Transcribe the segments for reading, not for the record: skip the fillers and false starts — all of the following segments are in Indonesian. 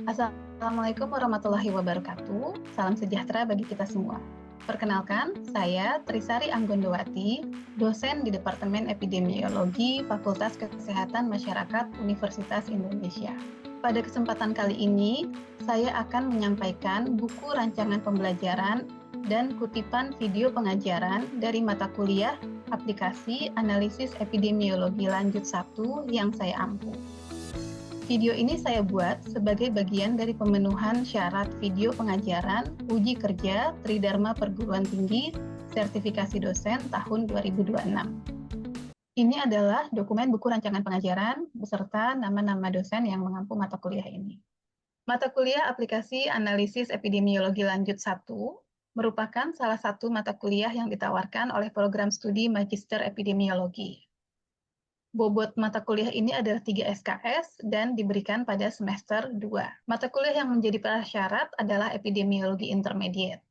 Assalamualaikum warahmatullahi wabarakatuh. Salam sejahtera bagi kita semua. Perkenalkan, saya Trisari Anggondowati, dosen di Departemen Epidemiologi Fakultas Kesehatan Masyarakat Universitas Indonesia. Pada kesempatan kali ini, saya akan menyampaikan buku rancangan pembelajaran dan kutipan video pengajaran dari mata kuliah Aplikasi Analisis Epidemiologi Lanjut 1 yang saya ampu. Video ini saya buat sebagai bagian dari pemenuhan syarat video pengajaran uji kerja Tridharma Perguruan Tinggi Sertifikasi Dosen tahun 2026. Ini adalah dokumen buku rancangan pengajaran beserta nama-nama dosen yang mengampu mata kuliah ini. Mata kuliah Aplikasi Analisis Epidemiologi Lanjut 1 merupakan salah satu mata kuliah yang ditawarkan oleh program studi Magister Epidemiologi. Bobot mata kuliah ini adalah 3 SKS dan diberikan pada semester 2. Mata kuliah yang menjadi prasyarat adalah epidemiologi intermediate.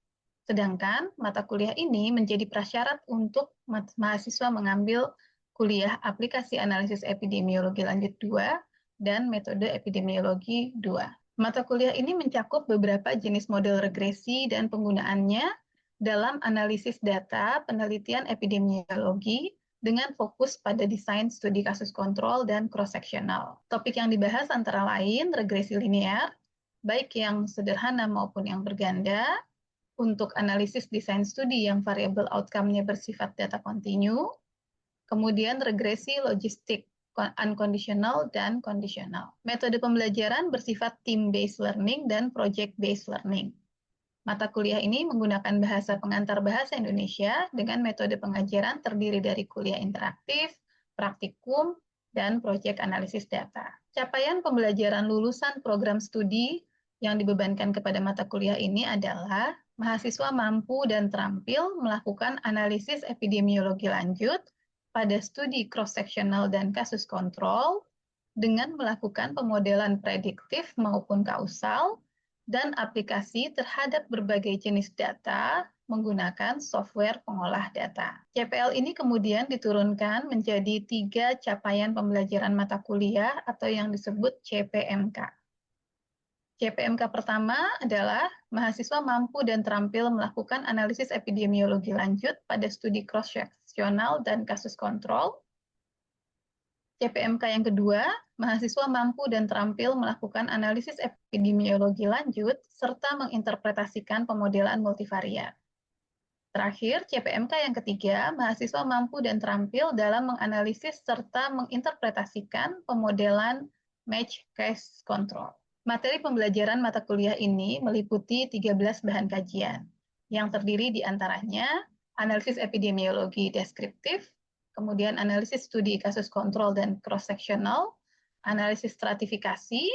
Sedangkan mata kuliah ini menjadi prasyarat untuk mahasiswa mengambil kuliah aplikasi analisis epidemiologi lanjut 2 dan metode epidemiologi 2. Mata kuliah ini mencakup beberapa jenis model regresi dan penggunaannya dalam analisis data penelitian epidemiologi dengan fokus pada desain studi kasus kontrol dan cross-sectional. Topik yang dibahas antara lain regresi linear, baik yang sederhana maupun yang berganda, untuk analisis desain studi yang variabel outcome-nya bersifat data kontinu, kemudian regresi logistik unconditional dan conditional. Metode pembelajaran bersifat team-based learning dan project-based learning. Mata kuliah ini menggunakan bahasa pengantar bahasa Indonesia dengan metode pengajaran terdiri dari kuliah interaktif, praktikum, dan proyek analisis data. Capaian pembelajaran lulusan program studi yang dibebankan kepada mata kuliah ini adalah mahasiswa mampu dan terampil melakukan analisis epidemiologi lanjut pada studi cross-sectional dan kasus kontrol dengan melakukan pemodelan prediktif maupun kausal dan aplikasi terhadap berbagai jenis data menggunakan software pengolah data. CPL ini kemudian diturunkan menjadi 3 capaian pembelajaran mata kuliah atau yang disebut CPMK. CPMK pertama adalah mahasiswa mampu dan terampil melakukan analisis epidemiologi lanjut pada studi cross-sectional dan kasus kontrol. CPMK yang kedua, mahasiswa mampu dan terampil melakukan analisis epidemiologi lanjut serta menginterpretasikan pemodelan multivariat. Terakhir, CPMK yang ketiga, mahasiswa mampu dan terampil dalam menganalisis serta menginterpretasikan pemodelan match case control. Materi pembelajaran mata kuliah ini meliputi 13 bahan kajian, yang terdiri di antaranya analisis epidemiologi deskriptif, kemudian analisis studi kasus kontrol dan cross-sectional, analisis stratifikasi,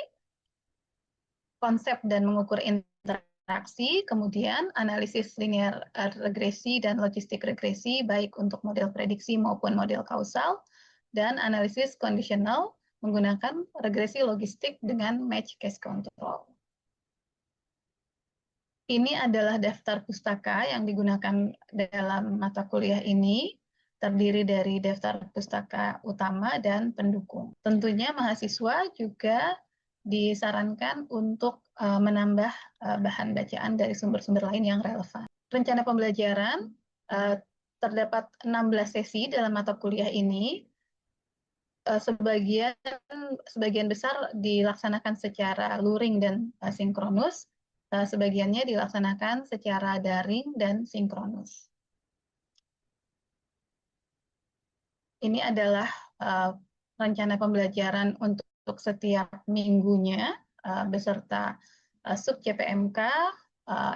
konsep dan mengukur interaksi, kemudian analisis linear regresi dan logistik regresi, baik untuk model prediksi maupun model kausal, dan analisis conditional menggunakan regresi logistik dengan match case control. Ini adalah daftar pustaka yang digunakan dalam mata kuliah ini, terdiri dari daftar pustaka utama dan pendukung. Tentunya mahasiswa juga disarankan untuk menambah bahan bacaan dari sumber-sumber lain yang relevan. Rencana pembelajaran terdapat 16 sesi dalam mata kuliah ini. Sebagian besar dilaksanakan secara luring dan sinkronus, sebagiannya dilaksanakan secara daring dan sinkronus. Ini adalah rencana pembelajaran untuk setiap minggunya beserta sub CPMK,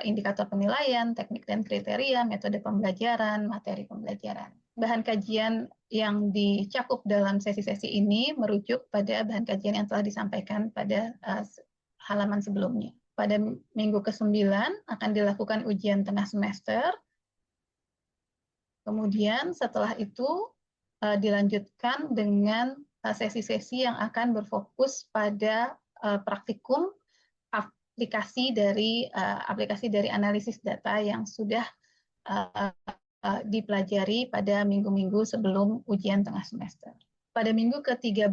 indikator penilaian, teknik dan kriteria, metode pembelajaran, materi pembelajaran. Bahan kajian yang dicakup dalam sesi-sesi ini merujuk pada bahan kajian yang telah disampaikan pada halaman sebelumnya. Pada minggu ke-9 akan dilakukan ujian tengah semester. Kemudian setelah itu dilanjutkan dengan sesi-sesi yang akan berfokus pada praktikum aplikasi dari analisis data yang sudah dipelajari pada minggu-minggu sebelum ujian tengah semester. Pada minggu ke-13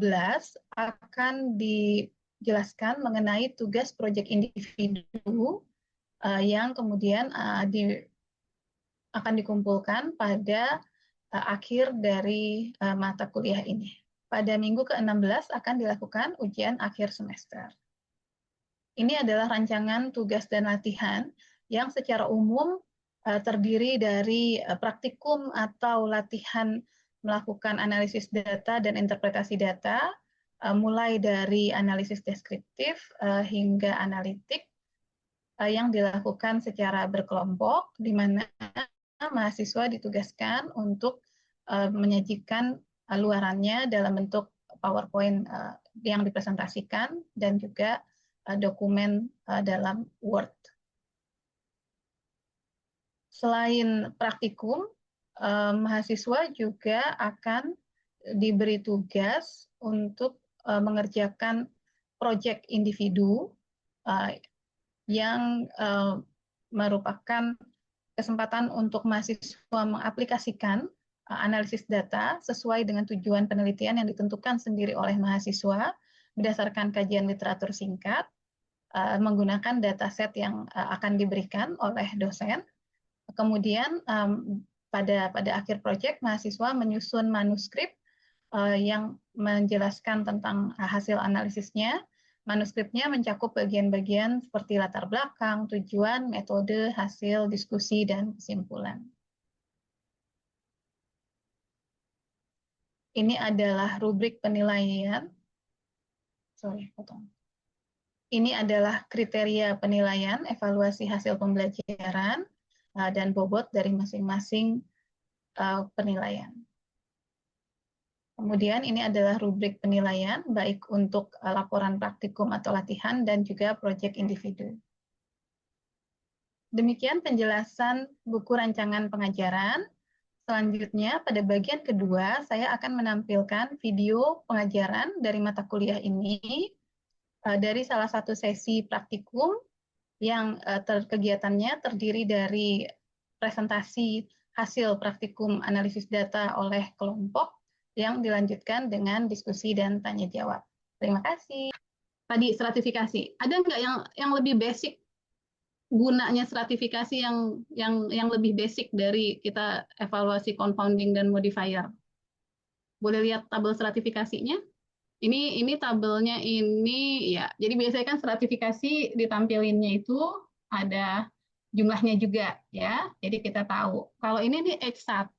akan menjelaskan mengenai tugas proyek individu yang kemudian akan dikumpulkan pada akhir dari mata kuliah ini. Pada minggu ke-16 akan dilakukan ujian akhir semester. Ini adalah rancangan tugas dan latihan yang secara umum terdiri dari praktikum atau latihan melakukan analisis data dan interpretasi data, mulai dari analisis deskriptif hingga analitik yang dilakukan secara berkelompok, di mana mahasiswa ditugaskan untuk menyajikan luarannya dalam bentuk PowerPoint yang dipresentasikan dan juga dokumen dalam Word. Selain praktikum, mahasiswa juga akan diberi tugas untuk mengerjakan proyek individu yang merupakan kesempatan untuk mahasiswa mengaplikasikan analisis data sesuai dengan tujuan penelitian yang ditentukan sendiri oleh mahasiswa berdasarkan kajian literatur singkat, menggunakan dataset yang akan diberikan oleh dosen. Kemudian pada akhir proyek mahasiswa menyusun manuskrip yang menjelaskan tentang hasil analisisnya. Manuskripnya mencakup bagian-bagian seperti latar belakang, tujuan, metode, hasil, diskusi, dan kesimpulan. Ini adalah rubrik penilaian. Ini adalah kriteria penilaian, evaluasi hasil pembelajaran, dan bobot dari masing-masing penilaian. Kemudian ini adalah rubrik penilaian, baik untuk laporan praktikum atau latihan dan juga proyek individu. Demikian penjelasan buku rancangan pengajaran. Selanjutnya, pada bagian kedua, saya akan menampilkan video pengajaran dari mata kuliah ini dari salah satu sesi praktikum yang kegiatannya terdiri dari presentasi hasil praktikum analisis data oleh kelompok yang dilanjutkan dengan diskusi dan tanya jawab. Terima kasih. Tadi stratifikasi. Ada nggak yang lebih basic gunanya stratifikasi yang lebih basic dari kita evaluasi confounding dan modifier? Boleh lihat tabel stratifikasinya? Ini tabelnya ini ya. Jadi biasanya kan stratifikasi ditampilinnya itu ada jumlahnya juga ya. Jadi kita tahu. Kalau ini nih X1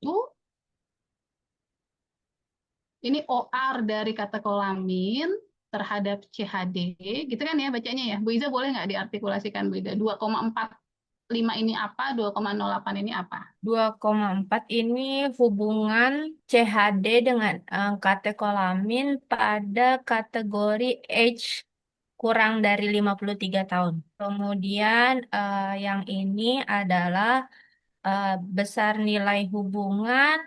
ini OR dari katekolamin terhadap CHD, gitu kan ya bacanya ya. Bu Iza boleh nggak diartikulasikan Bu Iza? 2,45 ini apa, 2,08 ini apa? 2,4 ini hubungan CHD dengan katekolamin pada kategori age kurang dari 53 tahun. Kemudian yang ini adalah besar nilai hubungan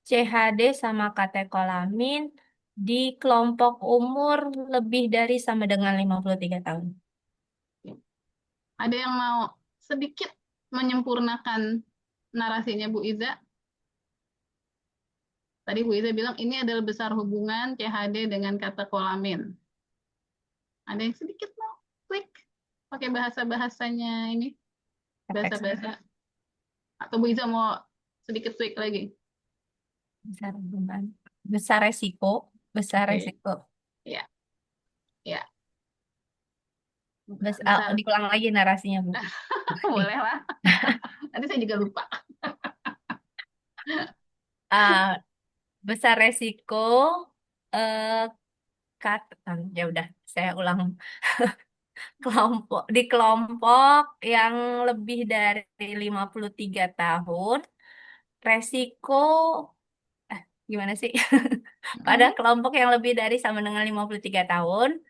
CHD sama katekolamin di kelompok umur lebih dari sama dengan 53 tahun. Ada yang mau sedikit menyempurnakan narasinya Bu Iza? Tadi Bu Iza bilang ini adalah besar hubungan CHD dengan katekolamin. Ada yang sedikit mau klik pakai bahasa-bahasanya ini? Bahasa-bahasa. Atau Bu Iza mau sedikit tweak lagi? Besar hubungan. Besar resiko. Besar resiko. Ya, ya. Diulang lagi narasinya, Bu. Boleh lah. Nanti saya juga lupa. Besar resiko ya udah saya ulang. Di kelompok yang lebih dari 53 tahun, resiko gimana sih? Pada kelompok yang lebih dari sama dengan 53 tahun,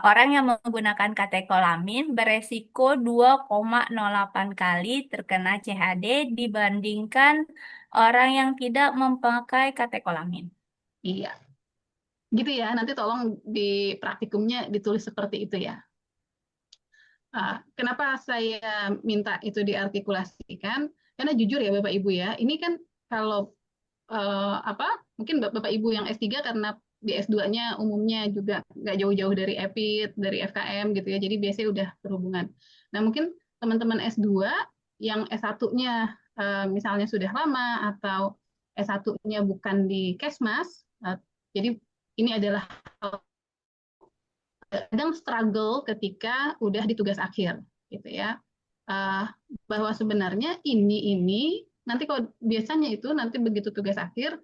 orang yang menggunakan katekolamin beresiko 2,08 kali terkena CHD dibandingkan orang yang tidak memakai katekolamin. Iya. Gitu ya, nanti tolong di praktikumnya ditulis seperti itu ya. Kenapa saya minta itu diartikulasikan? Karena jujur ya Bapak Ibu ya, ini kan kalau mungkin Bapak Ibu yang S3 karena di S2-nya umumnya juga nggak jauh-jauh dari EPIT, dari FKM gitu ya, jadi biasanya udah berhubungan. Nah mungkin teman-teman S2 yang S1-nya misalnya sudah lama atau S1-nya bukan di Kesmas, jadi ini adalah kadang struggle ketika udah di tugas akhir gitu ya. Uh, bahwa sebenarnya ini nanti kalau biasanya itu nanti begitu tugas akhir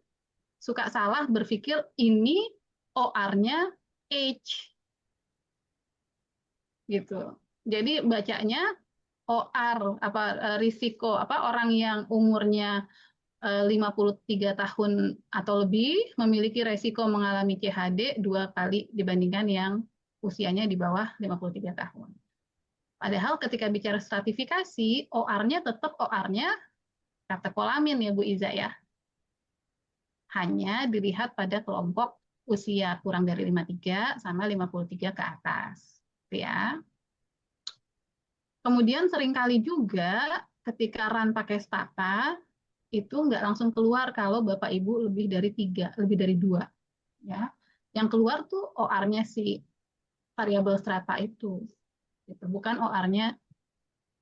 suka salah berpikir ini OR-nya age gitu. Jadi bacanya OR apa risiko apa orang yang umurnya 53 tahun atau lebih memiliki resiko mengalami CHD 2 kali dibandingkan yang usianya di bawah 53 tahun. Padahal ketika bicara stratifikasi, OR-nya tetap OR-nya katekolamin ya Bu Iza ya. Hanya dilihat pada kelompok usia kurang dari 53 sama 53 ke atas. Ya. Kemudian seringkali juga ketika RAN pakai stata, itu nggak langsung keluar kalau Bapak Ibu lebih dari 3, lebih dari 2. Ya. Yang keluar tuh OR-nya si variabel strata itu. Gitu. Bukan OR-nya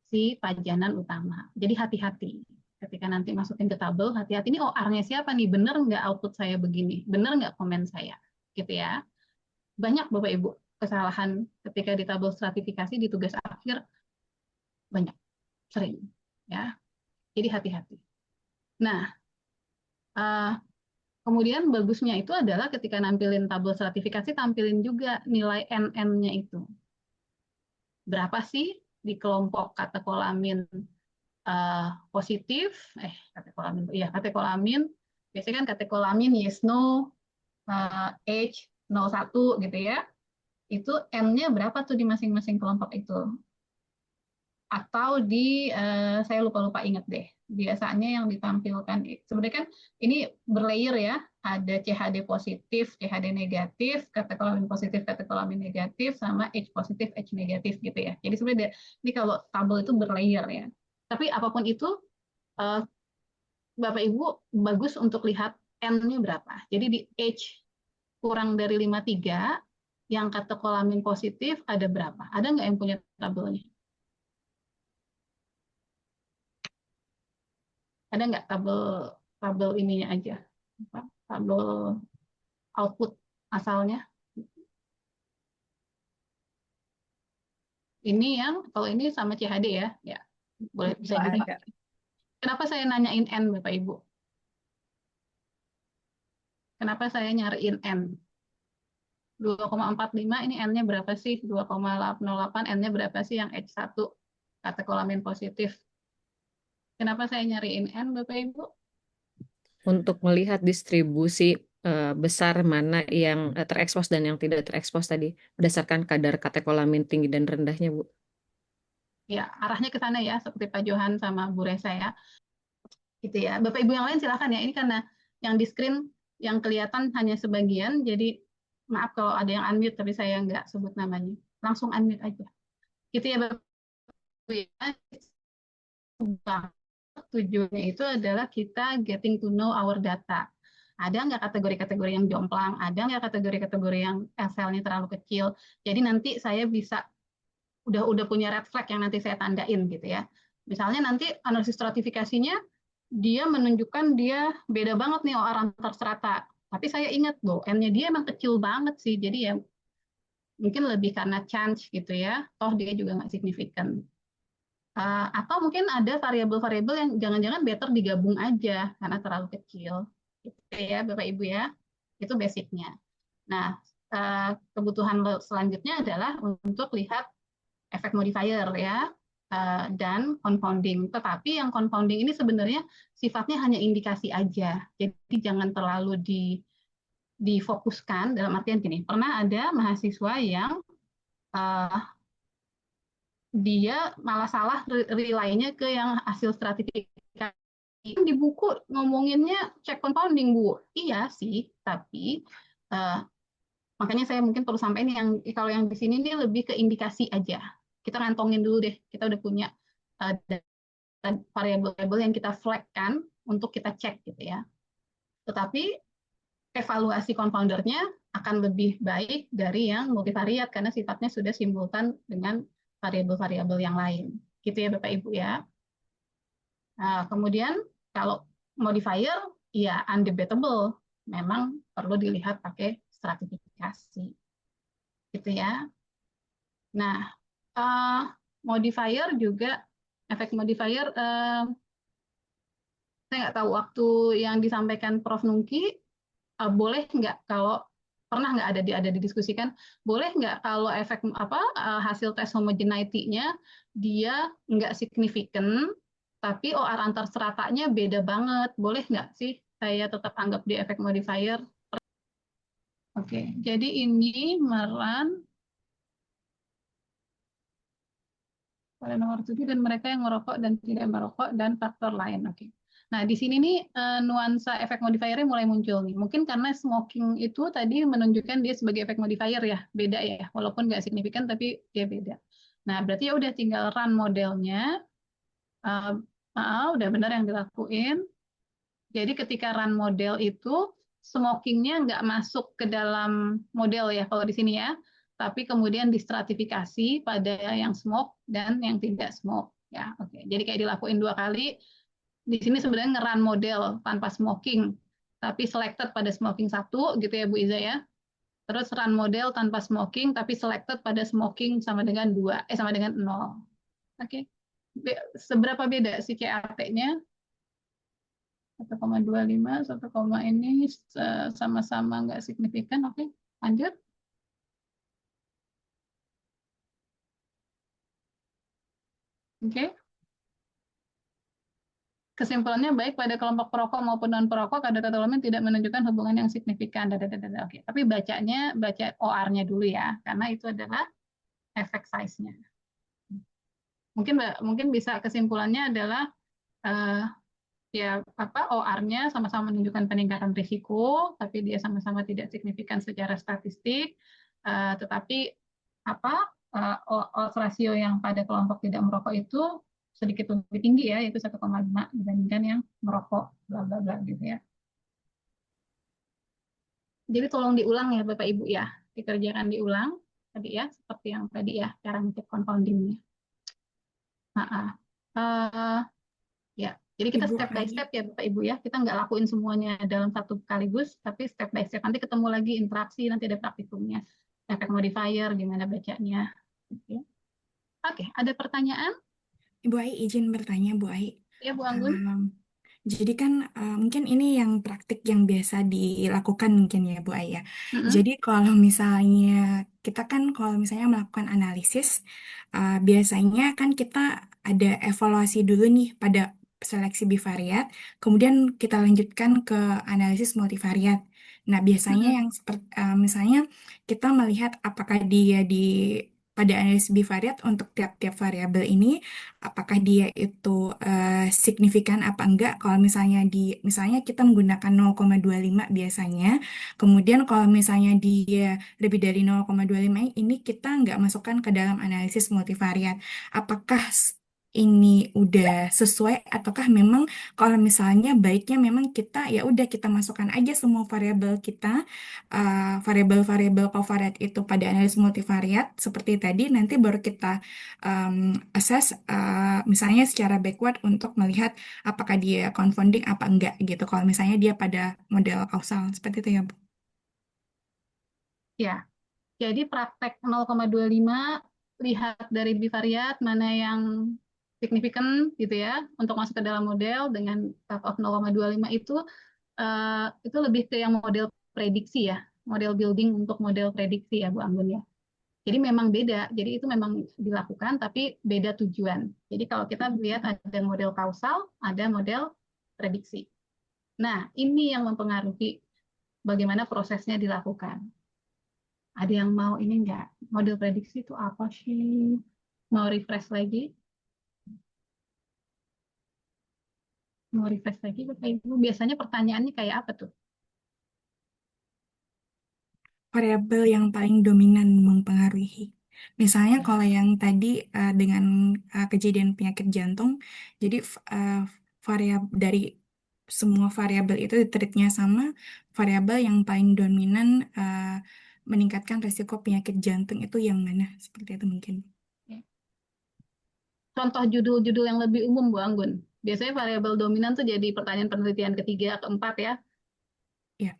si pajanan utama. Jadi hati-hati. Ketika nanti masukin ke tabel, hati-hati ini OR-nya siapa nih? Bener nggak output saya begini? Bener nggak komen saya? Gitu ya. Banyak Bapak Ibu kesalahan ketika di tabel stratifikasi di tugas akhir banyak, sering. Ya. Jadi hati-hati. Nah, kemudian bagusnya itu adalah ketika nampilin tabel stratifikasi, tampilin juga nilai NN-nya itu. Berapa sih di kelompok katekolamin positif, katekolamin, biasanya kan katekolamin yes no, age 01 gitu ya, itu N-nya berapa tuh di masing-masing kelompok itu. Atau di, saya lupa-lupa ingat deh, biasanya yang ditampilkan, sebenarnya kan ini berlayer ya, ada CHD positif, CHD negatif, katekolamin positif, katekolamin negatif, sama H positif, H negatif gitu ya. Jadi sebenarnya ini kalau tabel itu berlayer ya. Tapi apapun itu, Bapak Ibu bagus untuk lihat N-nya berapa. Jadi di H kurang dari 53, yang katekolamin positif ada berapa? Ada nggak yang punya tabelnya? Ada nggak tabel tabel ininya aja? Tabel output asalnya? Ini yang, kalau ini sama CHD ya, ya boleh bisa juga. Ada. Kenapa saya nanyain N Bapak Ibu? Kenapa saya nyariin N? 2,45 ini N-nya berapa sih? 2,08 N-nya berapa sih yang H1 katekolamin positif? Kenapa saya nyariin N Bapak Ibu? Untuk melihat distribusi besar mana yang terekspos dan yang tidak terekspos tadi berdasarkan kadar katekolamin tinggi dan rendahnya, Bu. Ya, arahnya ke sana ya, seperti Pak Johan sama Bu Resa ya. Gitu ya. Bapak Ibu yang lain silakan ya. Ini karena yang di screen yang kelihatan hanya sebagian, jadi maaf kalau ada yang unmute tapi saya nggak sebut namanya. Langsung unmute aja. Gitu ya Bapak Ibu ya. Tujuannya itu adalah kita getting to know our data. Ada nggak kategori-kategori yang jomplang? Ada nggak kategori-kategori yang Excel-nya terlalu kecil? Jadi nanti saya bisa udah punya red flag yang nanti saya tandain gitu ya. Misalnya nanti analisis stratifikasinya dia menunjukkan dia beda banget nih orang antar strata. Tapi saya ingat loh, N-nya dia emang kecil banget sih. Jadi ya mungkin lebih karena chance gitu ya. Toh dia juga nggak signifikan. Atau mungkin ada variabel-variabel yang jangan-jangan better digabung aja karena terlalu kecil. Gitu ya Bapak Ibu ya. Itu basicnya. Nah, kebutuhan selanjutnya adalah untuk lihat efek modifier ya dan confounding. Tetapi yang confounding ini sebenarnya sifatnya hanya indikasi aja. Jadi jangan terlalu difokuskan dalam artian gini. Pernah ada mahasiswa yang uh, dia malah salah relay-nya ke yang hasil stratifikasi. Di buku ngomonginnya cek confounding, Bu. Iya sih, tapi uh, makanya saya mungkin perlu sampaikan yang kalau yang di sini ini lebih ke indikasi aja. Kita ngantongin dulu deh, kita udah punya variabel-variabel yang kita flagkan untuk kita cek gitu ya. Tetapi evaluasi confoundernya akan lebih baik dari yang multivariat karena sifatnya sudah simultan dengan variabel-variabel yang lain. Gitu ya Bapak Ibu ya. Nah, kemudian kalau modifier ya undebatable, memang perlu dilihat pakai stratifikasi. Gitu ya. Nah, uh, modifier juga efek modifier saya nggak tahu waktu yang disampaikan Prof. Nungki boleh nggak kalau pernah nggak ada didiskusikan boleh nggak kalau efek hasil tes homogeneity-nya dia nggak signifikan tapi OR antar seratanya beda banget boleh nggak sih saya tetap anggap di efek modifier. Oke, jadi ini meran pada nomor 7 dan mereka yang merokok dan tidak merokok dan faktor lain. Oke. Nah, di sini nih nuansa efek modifiernya mulai muncul nih. Mungkin karena smoking itu tadi menunjukkan dia sebagai efek modifier ya, beda ya. Walaupun nggak signifikan tapi dia beda. Nah, berarti ya udah tinggal run modelnya. Udah benar yang dilakuin. Jadi ketika run model itu smokingnya nggak masuk ke dalam model ya kalau di sini ya, tapi kemudian distratifikasi pada yang smoke dan yang tidak smoke ya. Oke, jadi kayak dilakuin 2 kali. Di sini sebenarnya nge-run model tanpa smoking, tapi selected pada smoking 1 gitu ya Bu Iza ya. Terus run model tanpa smoking tapi selected pada smoking sama dengan 2, sama dengan 0. Oke. Seberapa beda sih CAT-nya? 1,25, 1, ini sama-sama nggak signifikan. Oke, lanjut. Oke. Kesimpulannya baik pada kelompok perokok maupun non-perokok kadar katokolamin tidak menunjukkan hubungan yang signifikan. Oke, tapi baca OR-nya dulu ya, karena itu adalah efek size-nya. Mungkin bisa kesimpulannya adalah ya OR-nya sama-sama menunjukkan peningkatan risiko, tapi dia sama-sama tidak signifikan secara statistik, tetapi odds rasio yang pada kelompok tidak merokok itu sedikit lebih tinggi ya, yaitu 1,5 dibandingkan yang merokok, bla bla bla gitu ya. Jadi tolong diulang ya Bapak Ibu ya, dikerjakan diulang tadi ya, seperti yang tadi ya, cara ngecek confoundingnya. Ya, jadi kita Ibu step by Ai. step ya Bapak Ibu ya. Kita nggak lakuin semuanya dalam satu sekaligus, tapi step by step. Nanti ketemu lagi interaksi, nanti ada praktikumnya. Efek modifier, gimana bacanya. Oke, Oke, ada pertanyaan? Ibu Ai izin bertanya, Bu Ai. Ya, Bu Anggun. Jadi kan mungkin ini yang praktik yang biasa dilakukan mungkin ya Bu Ai ya. Jadi kalau misalnya kita kan kalau misalnya melakukan analisis, biasanya kan kita ada evaluasi dulu nih pada seleksi bivariat, kemudian kita lanjutkan ke analisis multivariat. Nah, biasanya yang seperti misalnya kita melihat apakah dia di pada analisis bivariat untuk tiap-tiap variabel ini apakah dia itu signifikan apa enggak kalau misalnya kita menggunakan 0,25 biasanya, kemudian kalau misalnya dia lebih dari 0,25 ini kita nggak masukkan ke dalam analisis multivariat, apakah ini udah sesuai ataukah memang kalau misalnya baiknya memang kita ya udah kita masukkan aja semua variabel kita, variabel-variabel covariat itu pada analisis multivariat seperti tadi, nanti baru kita assess misalnya secara backward untuk melihat apakah dia confounding apa enggak gitu. Kalau misalnya dia pada model kausal seperti itu ya, Bu. Ya, jadi praktek 0,25 lihat dari bivariat mana yang signifikan gitu ya untuk masuk ke dalam model dengan cut off 0,25 itu lebih ke yang model prediksi ya, model building untuk model prediksi ya Bu Anggun ya. Jadi memang beda, jadi itu memang dilakukan tapi beda tujuan. Jadi kalau kita lihat ada model kausal, ada model prediksi. Nah, ini yang mempengaruhi bagaimana prosesnya dilakukan. Ada yang mau ini enggak? Model prediksi itu apa sih? Mau refresh lagi? Mau refresh lagi Bapak Ibu? Biasanya pertanyaannya kayak apa tuh? Variabel yang paling dominan mempengaruhi. Misalnya kalau yang tadi dengan kejadian penyakit jantung, jadi variabel dari semua variabel itu treatnya sama, variabel yang paling dominan meningkatkan resiko penyakit jantung itu yang mana? Seperti itu mungkin. Contoh judul-judul yang lebih umum, Bu Anggun. Biasanya variabel dominan tuh jadi pertanyaan penelitian ketiga, keempat ya. Ya.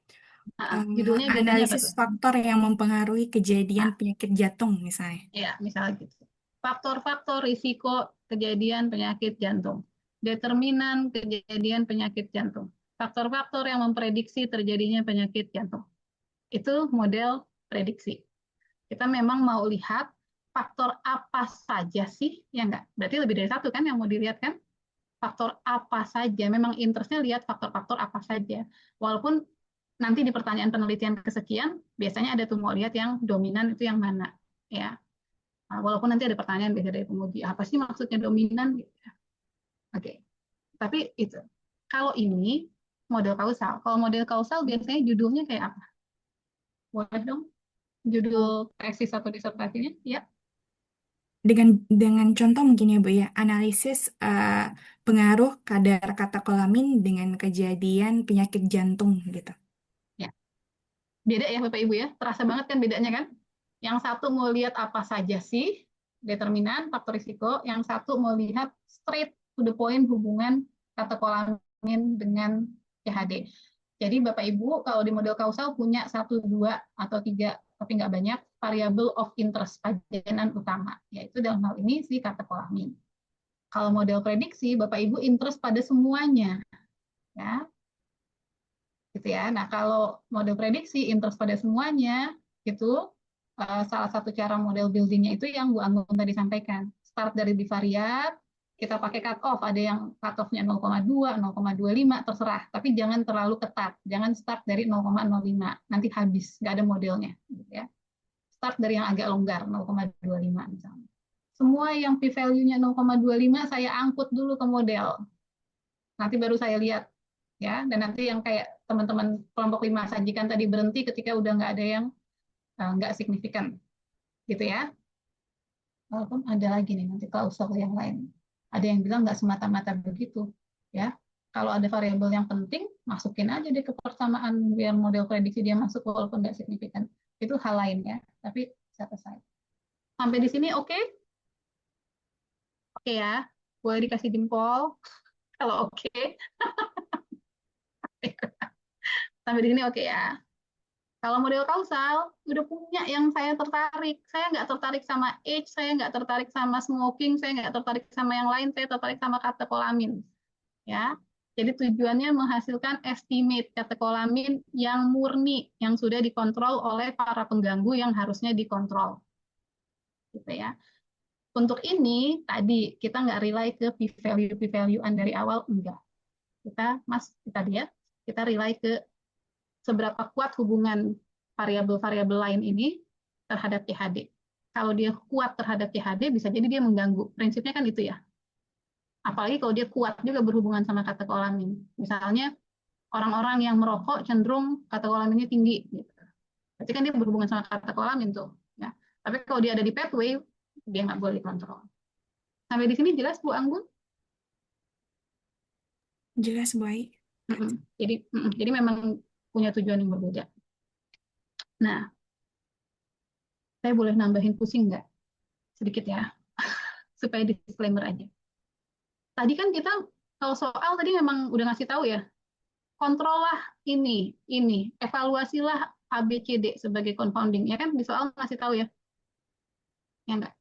Judulnya biasanya apa Analisis tuh? faktor yang mempengaruhi kejadian Nah, penyakit jantung misalnya. ya, misalnya gitu. Faktor-faktor risiko kejadian penyakit jantung. Determinan kejadian penyakit jantung. Faktor-faktor yang memprediksi terjadinya penyakit jantung. Itu model prediksi. Kita memang mau lihat faktor apa saja sih, ya enggak? Berarti lebih dari satu kan yang mau dilihat kan? Faktor apa saja, memang interestnya lihat faktor-faktor apa saja. Walaupun nanti di pertanyaan penelitian kesekian, biasanya ada tuh mau lihat yang dominan itu yang mana. Ya, nah, walaupun nanti ada pertanyaan biasa dari penguji, apa sih maksudnya dominan? Gitu. Oke, tapi itu. Kalau ini model kausal. Kalau model kausal biasanya judulnya kayak apa? Boleh dong? Judul tesis atau disertasinya? Ya. Dengan contoh mungkin ya Bu ya, analisis pengaruh kadar katekolamin dengan kejadian penyakit jantung gitu. Ya. Beda ya Bapak Ibu ya. Terasa banget kan bedanya kan? Yang satu mau lihat apa saja sih determinan faktor risiko, yang satu mau lihat straight to the point hubungan katekolamin dengan CHD. Jadi Bapak Ibu kalau di model kausal punya satu, dua, atau tiga, tapi nggak banyak, variable of interest, pajanan utama, yaitu dalam hal ini si katekolamin. Kalau model prediksi, Bapak Ibu interest pada semuanya. Ya, gitu ya. Nah, kalau model prediksi interest pada semuanya itu salah satu cara model buildingnya itu yang Bu Anggun tadi sampaikan. Start dari bivariat, kita pakai cut off, ada yang cut off-nya 0,2, 0,25, terserah. Tapi jangan terlalu ketat, jangan start dari 0,05, nanti habis, nggak ada modelnya. Gitu ya. Start dari yang agak longgar, 0,25 misalnya. Semua yang p-value-nya 0,25 saya angkut dulu ke model. Nanti baru saya lihat ya, dan nanti yang kayak teman-teman kelompok 5 sajikan tadi berhenti ketika udah nggak ada yang nggak signifikan gitu ya. Walaupun ada lagi nih nanti klausel yang lain, ada yang bilang nggak semata-mata begitu ya. Kalau ada variabel yang penting, masukin aja deh ke persamaan biar model prediksi dia masuk walaupun nggak signifikan. Itu hal lain ya, tapi set aside. Sampai di sini oke? Oke ya, boleh dikasih jempol kalau oke. Sampai di sini oke ya. Kalau model kausal, udah punya yang saya tertarik. Saya nggak tertarik sama age, saya nggak tertarik sama smoking, saya nggak tertarik sama yang lain, saya tertarik sama katekolamin. Ya, jadi tujuannya menghasilkan estimate katekolamin yang murni, yang sudah dikontrol oleh para pengganggu yang harusnya dikontrol. Gitu ya. Untuk ini, tadi kita nggak rely ke p-value-an dari awal, enggak. Kita lihat, kita rely ke seberapa kuat hubungan variabel-variabel lain ini terhadap CHD. Kalau dia kuat terhadap CHD, bisa jadi dia mengganggu. Prinsipnya kan itu ya. Apalagi kalau dia kuat juga berhubungan sama katekolamin. Misalnya, orang-orang yang merokok cenderung katekolaminnya tinggi. Gitu. Berarti kan dia berhubungan sama katekolamin tuh. Ya. Tapi kalau dia ada di pathway, dia nggak boleh kontrol. Sampai di sini jelas Bu Anggun? Jelas baik. Jadi memang punya tujuan yang berbeda. Nah, saya boleh nambahin pusing nggak? Sedikit ya, supaya disclaimer aja. Tadi kan kita, kalau soal tadi memang udah ngasih tahu ya, kontrollah ini, evaluasilah A, B, C, D sebagai confounding. Ya kan di soal ngasih tahu ya, ya enggak?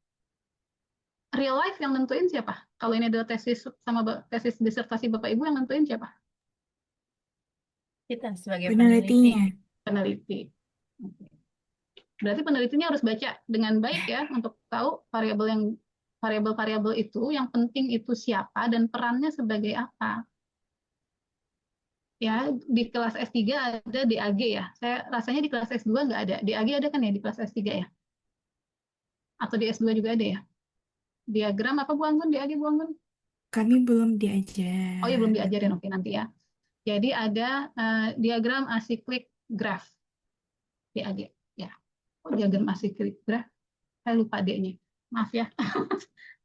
Real life yang nentuin siapa? Kalau ini adalah tesis sama tesis disertasi Bapak Ibu yang nentuin siapa? Kita sebagai peneliti. Penelitinya. Peneliti. Oke. Berarti penelitinya harus baca dengan baik ya untuk tahu variabel-variabel itu yang penting itu siapa dan perannya sebagai apa. Ya, di kelas S3 ada DAG ya. Saya rasanya di kelas S2 nggak ada. DAG ada kan ya di kelas S3 ya? Atau di S2 juga ada ya? Diagram apa Bu Anggun? DAG Bu Anggun? Kami belum Oh ya belum diajar. diajarin, oke nanti ya. Jadi ada diagram acyclic graph. DAG. Ya. Oh, diagram acyclic graph. Saya lupa D-nya. Maaf ya.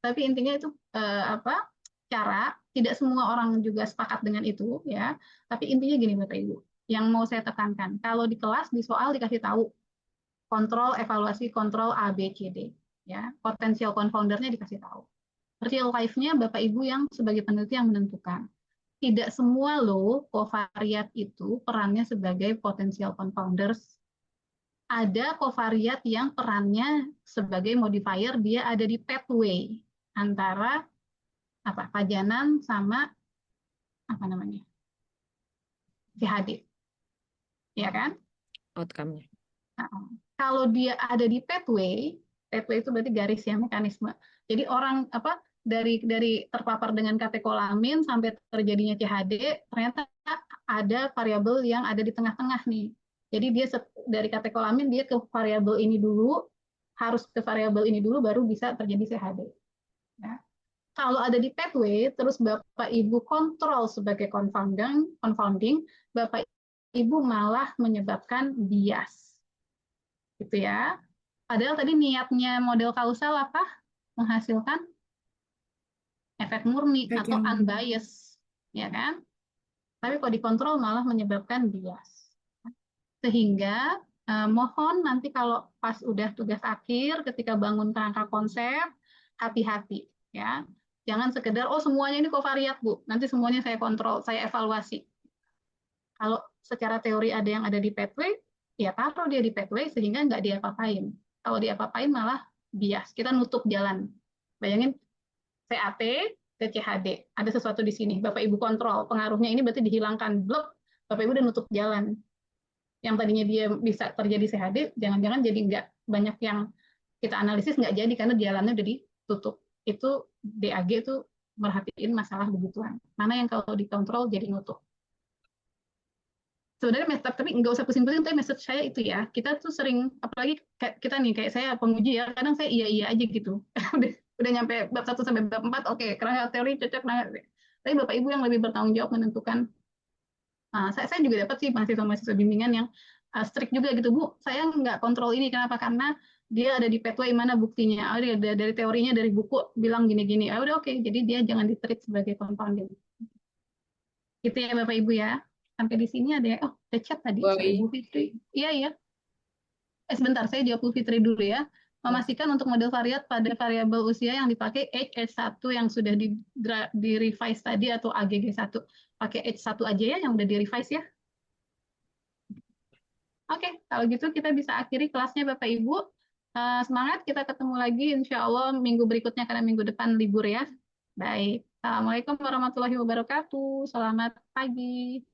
Tapi intinya itu apa? cara, tidak semua orang juga sepakat dengan itu ya. Tapi intinya gini Bapak Ibu, yang mau saya tekankan, kalau di kelas di soal dikasih tahu kontrol, evaluasi, kontrol A, B, C, D, ya, potensial confoundernya dikasih tahu. Real life-nya Bapak Ibu yang sebagai peneliti yang menentukan. Tidak semua loh covariat itu perannya sebagai potensial confounders. Ada covariat yang perannya sebagai modifier, dia ada di pathway antara pajanan sama apa namanya CHD, ya kan? Outcome-nya. Nah, kalau dia ada di pathway itu berarti garis ya, mekanisme. Jadi orang dari terpapar dengan katekolamin sampai terjadinya CHD, ternyata ada variabel yang ada di tengah-tengah nih. Jadi dia dari katekolamin dia ke variabel ini dulu, harus ke variabel ini dulu baru bisa terjadi CHD. Ya. Kalau ada di pathway, terus Bapak Ibu kontrol sebagai confounding, Bapak Ibu malah menyebabkan bias. Gitu ya. Padahal tadi niatnya model kausal apa? Menghasilkan efek murni Efek atau yang unbiased, ya kan? Tapi kalau dikontrol malah menyebabkan bias. Sehingga mohon nanti kalau pas udah tugas akhir ketika bangun kerangka konsep, hati-hati ya. Jangan sekedar oh semuanya ini covariat Bu, nanti semuanya saya kontrol, saya evaluasi. Kalau secara teori ada yang ada di pathway, ya taruh dia di pathway sehingga nggak diapa-apain. Kalau diapa-apain malah bias, kita nutup jalan. Bayangin CAT ke CHD, ada sesuatu di sini, Bapak Ibu kontrol, pengaruhnya ini berarti dihilangkan, blok, Bapak Ibu udah nutup jalan. Yang tadinya dia bisa terjadi CHD, jangan-jangan jadi nggak banyak yang kita analisis nggak jadi karena jalannya udah ditutup. Itu DAG itu merhatiin masalah begituan. Mana yang kalau dikontrol jadi nutup. Sebenarnya tapi nggak usah pusing-pusing, tapi message saya itu ya, kita tuh sering, apalagi kita nih, kayak saya penguji ya, kadang saya iya aja gitu. udah nyampe bab 1 sampai bab 4, oke, kerangka teori cocok. Tapi Bapak Ibu yang lebih bertanggung jawab menentukan. Saya juga dapat sih mahasiswa-mahasiswa bimbingan yang strict juga gitu, Bu, saya nggak kontrol ini, kenapa? Karena dia ada di pathway, mana buktinya? Dia dari teorinya, dari buku bilang gini-gini. Udah oke, jadi dia jangan di-treat sebagai confounding. Gitu ya Bapak Ibu ya. Sampai di sini ada ada chat tadi, sorry Bu Fitri. Iya ya. Sebentar, saya jawab Bu Fitri dulu ya. Memastikan untuk model variat pada variabel usia yang dipakai H1 yang sudah di revise tadi atau AGG1. Pakai H1 aja ya yang udah di revise ya. Oke, kalau gitu kita bisa akhiri kelasnya Bapak Ibu. Semangat, kita ketemu lagi insya Allah minggu berikutnya karena minggu depan libur ya. Baik, Assalamualaikum warahmatullahi wabarakatuh. Selamat pagi.